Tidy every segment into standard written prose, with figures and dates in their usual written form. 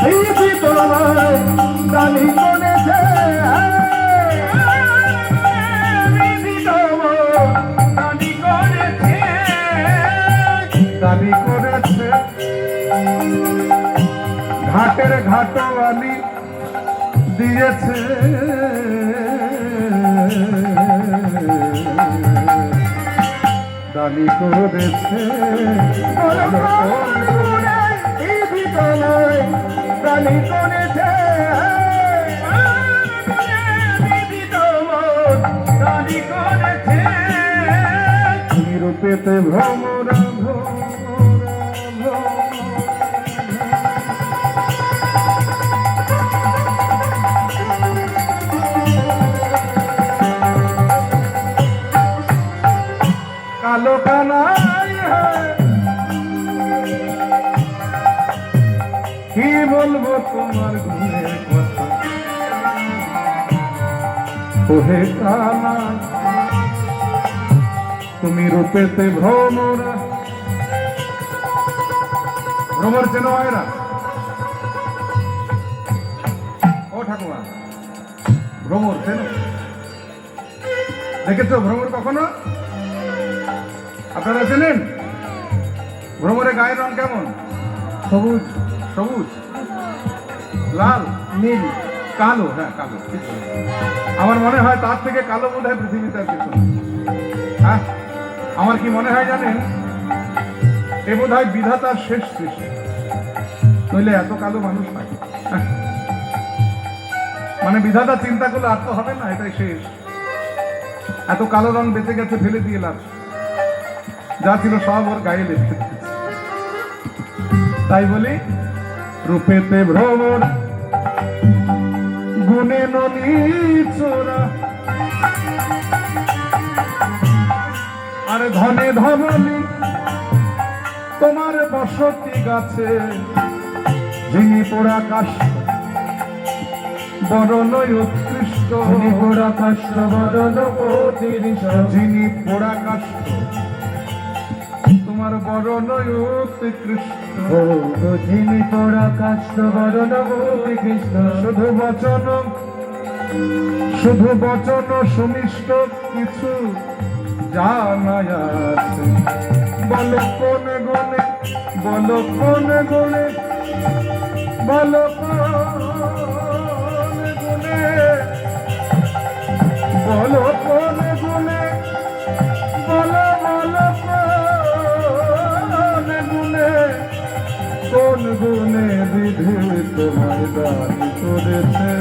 এই বিতলায় দানি করেছে দানি করেছে ঘাটের ঘাটওয়ালি দিয়েছে দানি করেছে এই বিতলায় দানি করেছে দানি করেছে নিরূপেতে ভ্রমরা কালো কানাই কি বলবো তোমার গুণের কথা ওহে কানা তুমি রূপেতে ভ্রমরা ভ্রমর চেনো এরা ও ঠাকুমা ভ্রমর চেনো দেখেছো ভ্রমর কখনো আপনারা চেনেন ভ্রমরের গায়ের রং কেমন সবুজ সবুজ লাল নীল কালো হ্যাঁ কালো আমার মনে হয় তার থেকে কালো বোধ হয় পৃথিবীতে আর কিছু হ্যাঁ আমার কি মনে হয় জানেন এ বোধ হয় বিধাতার শেষ সৃষ্টি নইলে এত কালো মানুষ হয় মানে বিধাতা চিন্তা করলে আর তো হবে না এটাই শেষ এত কালো রং বেঁচে গেছে ফেলে দিয়ে লাভ যা ছিল সব ওর গায়ে লেগে তাই বলি রূপেতে ভ্রমর গুণে ননি চোরা আর ধনে ধমনি তোমার বসতি গাছে যিনি পোড়া কাষ্ঠ বরণ উৎকৃষ্ট পোড়া কাষ্ঠ বরণ যিনি পোড়া কাষ্ঠ তোমার বরণ উৎকৃষ্ট যিনি পোড়া কাষ্ঠ বরণ উৎকৃষ্ট শুধু বচন সুমিষ্ট কিছু জানায় আছে বলো কোন গুণে বলো কোন গুণে বলো কোন গুণে বলো কোন গুণে বলো বলো কোন গুণে কোন গুণে বিধি তোমার দানি করেছে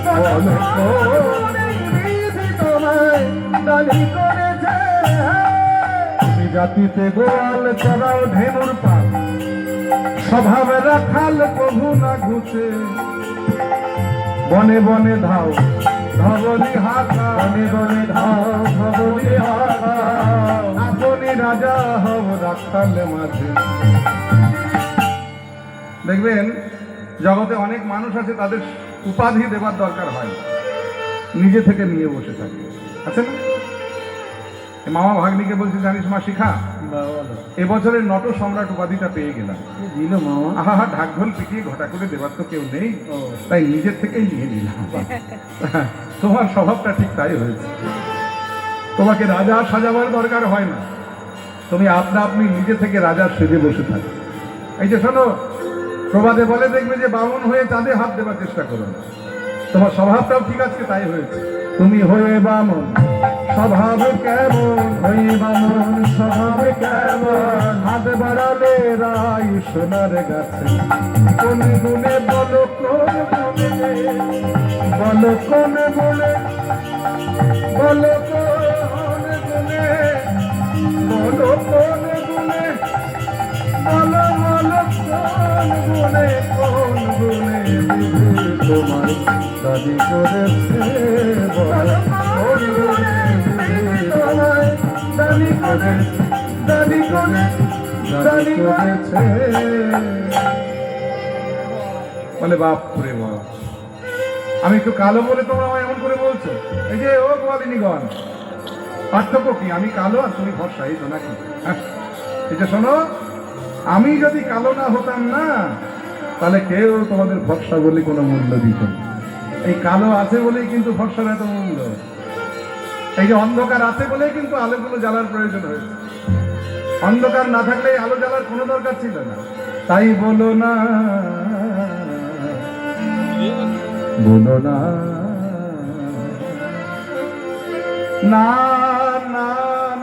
বলো কোন বিধি তোমায় দানি করেছে তুমি জাতিতে গোয়াল চড়াও ধেনুর পাল স্বভাবে রাখাল প্রভু না ঘুচে বনে বনে ধাও ধবলি হাতা বনে বনে ধাও ধবলি হাতা আপনি রাজা হও রাখাল মাঝে দেখবেন জগতে অনেক মানুষ আছে তাদের উপাধি দেবার দরকার হয় নিজে থেকে নিয়ে বসে থাকে আছে না মামা ভাগ্নিকে বলছি জানিস মা শিখা এবছরের নট সম্রাট উপাধিটা পেয়ে গেলাম দিল মামা আহা ঢাক ঢোল পিটিয়ে ঘটা করে দেবার তো কেউ নেই তাই নিজের থেকেই নিয়ে নিলাম তোমার স্বভাবটা ঠিক তাই হয়েছে তোমাকে রাজা সাজাবার দরকার হয় না তুমি আপনা আপনি নিজে থেকে রাজা সেজে বসে থাকো এই যে শোনো প্রবাদে বলে দেখবে যে বামন হয়ে চাঁদে হাত দেবার চেষ্টা করো না তোমার স্বভাবটাও ঠিক আছে তাই হয়েছে তুমি হয়ে বামন স্বভাব কেমন হয়ে বামন স্বভাব কেমন হাত বাড়ালে রাই সোনার গাছে কোন গুণে বলো কোন গুণে বলো কোন গুণে বলো কোন গুণে বলো কোন গুণে বলো বলো কোন গুণে তোমার দাদি করেছে বলো কোন গুণে দাদি করে দাদি করে দাদি করেছে বলে বাপ রে বাপ আমি একটু কালো বলে তোমরা আমায় এমন করে বলছো এই যে ও গোয়ালিনীগণ পার্থক্য কি আমি কালো আর তুমি ভরসা এই তো নাকি এই যে শোনো আমি যদি কালো না হতাম না তাহলে কেউ তোমাদের ফর্সা বলে কোনো মূল্য দিত না। এই কালো আছে বলেই কিন্তু ফর্সার এত মূল্য। এই যে অন্ধকার আছে বলেই কিন্তু আলোগুলো জ্বালার প্রয়োজন হয়েছে। অন্ধকার না থাকলে আলো জ্বালার কোনো দরকার ছিল না। তাই বলো না, বলো না, না না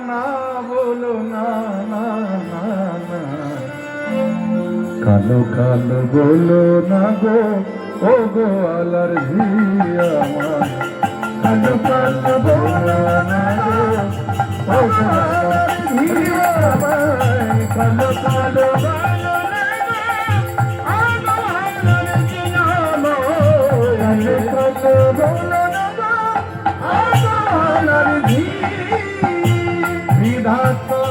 না, বলো না, না না না, কালো কালো বলো না গো, ও গো আলার ঝিয়া আমার, কালো কালো বলো না গো, ও গো আলার ঝিয়া আমার, কালো কালো বলো না গো, ও গো আলার ঝিয়া আমার, কালো কালো বলো না গো, ও গো আলার ঝিয়া। বিধাতা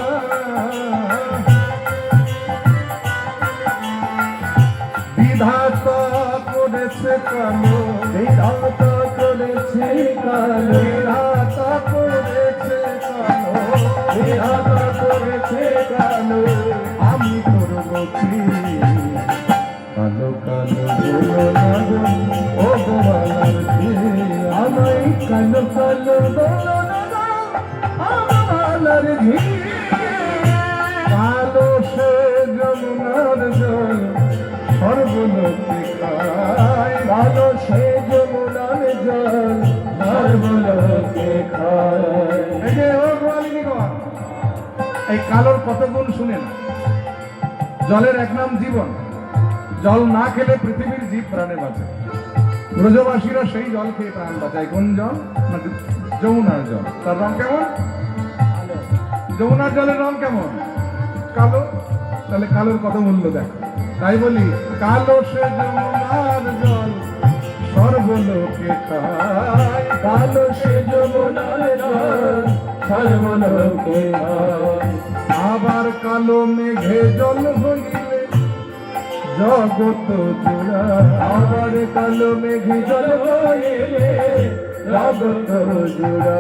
বিধাতা করেছে কালো, বিধাতা করেছে কালো, বিধাতা করেছে কালো, বিধাতা করেছে কালো, আমি করব কি? কালো কালো বলো না গো, ও গো আলার ঝিয়া আমায়, কালো কালো বলো না গো, আমার আলার ঝিয়া। কালো সে যমুনার জল সর্বলোকে খায়, কালো সে যমুনার জল সর্বলোকে খায়। এই যে ও গোয়ালিনী গো, এই কালোর কত গুণ শুনে না। জলের এক নাম জীবন। জল না খেলে পৃথিবীর জীব প্রাণে বাঁচে। ব্রজবাসীরা সেই জল খেয়ে প্রাণ বাঁচায়। কোন জল? না যমুনার জল। তার রং কেমন? যমুনার জলের রং কেমন? কালো। তাহলে কালোর কত মূল্য দেখো। তাই বলি, কালো সে যমুনার জল সর্বলোকে খায়, কালো সে যমুনার জল সর্বলোকে খায়। আবার কালো মেঘে জল হইলে জগৎ জোড়া, আবার কালো মেঘে জল হইলে জগৎ জোড়া।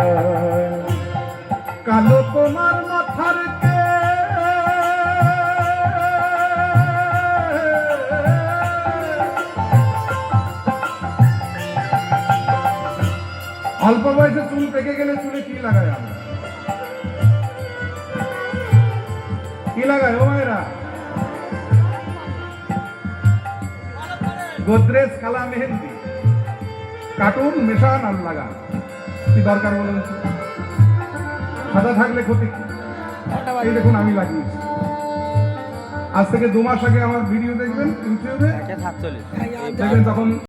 কালো তোমার মাথার অল্প বয়সে চুল পেকে গেলে চুলে কি লাগায়? আমরা কি লাগায় ও মায়েরা? গোদরেজ কালা মেহেন্দি, কার্টুন মেশান আর লাগান। কি দরকার বলুন? সাদা থাকলে ক্ষতি কি? এই দেখুন আমি লাগিয়েছি। আজ থেকে 2 মাস আগে আমার ভিডিও দেখবেন ইউটিউবে, দেখবেন তখন